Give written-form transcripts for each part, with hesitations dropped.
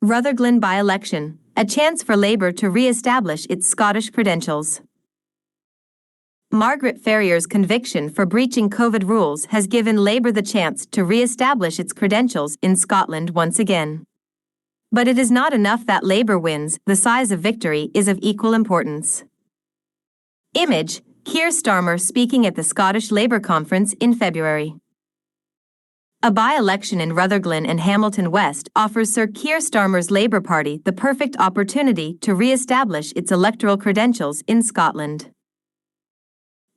Rutherglen by-election, a chance for Labour to re-establish its Scottish credentials. Margaret Ferrier's conviction for breaching COVID rules has given Labour the chance to re-establish its credentials in Scotland once again. But it is not enough that Labour wins, the size of victory is of equal importance. Image: Keir Starmer speaking at the Scottish Labour Conference in February. A by-election in Rutherglen and Hamilton West offers Sir Keir Starmer's Labour Party the perfect opportunity to re-establish its electoral credentials in Scotland.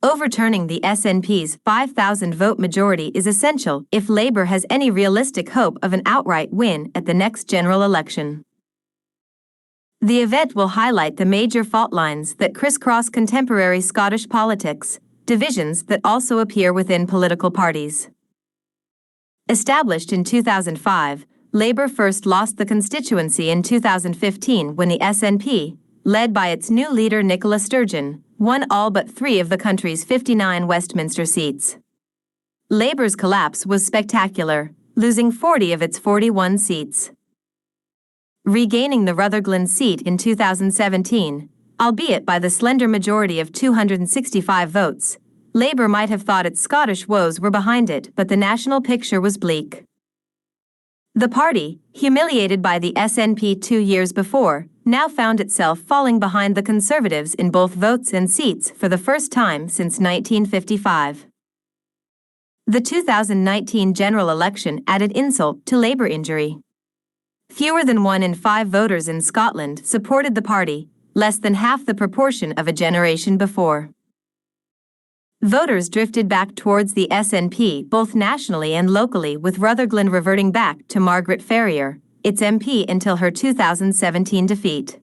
Overturning the SNP's 5,000-vote majority is essential if Labour has any realistic hope of an outright win at the next general election. The event will highlight the major fault lines that crisscross contemporary Scottish politics, divisions that also appear within political parties. Established in 2005, Labour first lost the constituency in 2015 when the SNP, led by its new leader Nicola Sturgeon, won all but 3 of the country's 59 Westminster seats. Labour's collapse was spectacular, losing 40 of its 41 seats. Regaining the Rutherglen seat in 2017, albeit by the slender majority of 265 votes, Labour might have thought its Scottish woes were behind it, but the national picture was bleak. The party, humiliated by the SNP 2 years before, now found itself falling behind the Conservatives in both votes and seats for the first time since 1955. The 2019 general election added insult to Labour injury. Fewer than 1 in 5 voters in Scotland supported the party, less than half the proportion of a generation before. Voters drifted back towards the SNP both nationally and locally, with Rutherglen reverting back to Margaret Ferrier, its MP until her 2017 defeat.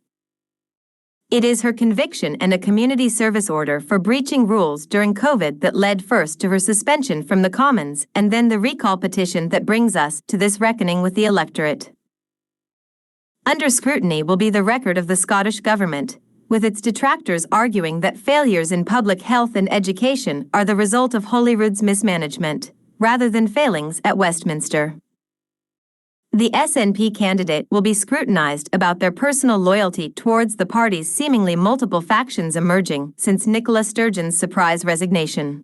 It is her conviction and a community service order for breaching rules during COVID that led first to her suspension from the Commons and then the recall petition that brings us to this reckoning with the electorate. Under scrutiny will be the record of the Scottish Government, with its detractors arguing that failures in public health and education are the result of Holyrood's mismanagement, rather than failings at Westminster. The SNP candidate will be scrutinised about their personal loyalty towards the party's seemingly multiple factions emerging since Nicola Sturgeon's surprise resignation.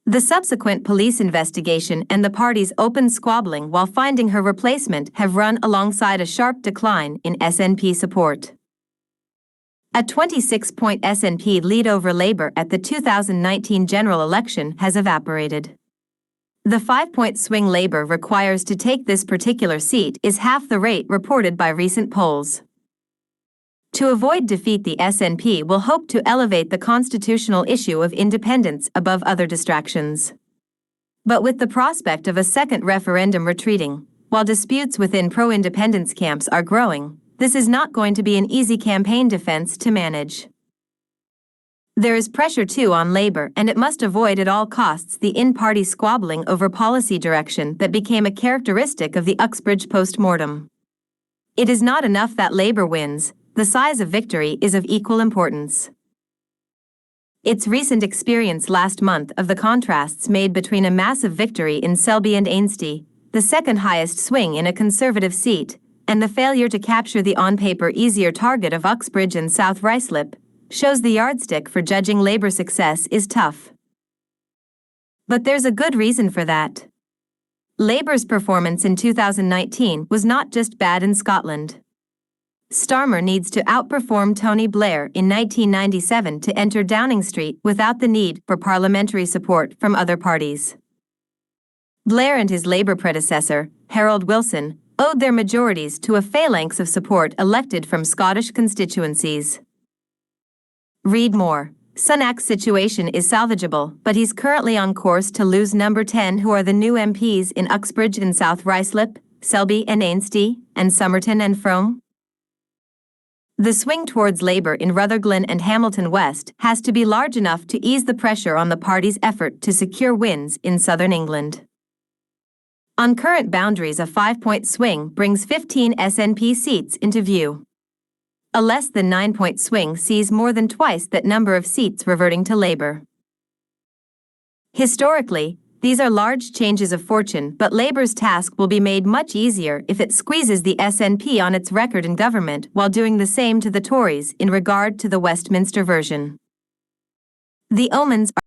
The subsequent police investigation and the party's open squabbling while finding her replacement have run alongside a sharp decline in SNP support. A 26-point SNP lead over Labour at the 2019 general election has evaporated. The 5-point swing Labour requires to take this particular seat is half the rate reported by recent polls. To avoid defeat, the SNP will hope to elevate the constitutional issue of independence above other distractions. But with the prospect of a second referendum retreating, while disputes within pro-independence camps are growing, this is not going to be an easy campaign defense to manage. There is pressure too on Labour, and it must avoid at all costs the in-party squabbling over policy direction that became a characteristic of the Uxbridge post-mortem. It is not enough that Labour wins, the size of victory is of equal importance. Its recent experience last month of the contrasts made between a massive victory in Selby and Ainsty, the second highest swing in a Conservative seat, and the failure to capture the on-paper easier target of Uxbridge and South Ruislip, shows the yardstick for judging Labour success is tough. But there's a good reason for that. Labour's performance in 2019 was not just bad in Scotland. Starmer needs to outperform Tony Blair in 1997 to enter Downing Street without the need for parliamentary support from other parties. Blair and his Labour predecessor, Harold Wilson, owed their majorities to a phalanx of support elected from Scottish constituencies. Read more. Sunak's situation is salvageable, but he's currently on course to lose number 10, who are the new MPs in Uxbridge and South Ruislip, Selby and Ainsty, and Somerton and Frome. The swing towards Labour in Rutherglen and Hamilton West has to be large enough to ease the pressure on the party's effort to secure wins in southern England. On current boundaries, a 5-point swing brings 15 SNP seats into view. A less than 9-point swing sees more than twice that number of seats reverting to Labour. Historically, These are large changes of fortune, but Labour's task will be made much easier if it squeezes the SNP on its record in government while doing the same to the Tories in regard to the Westminster version. The omens are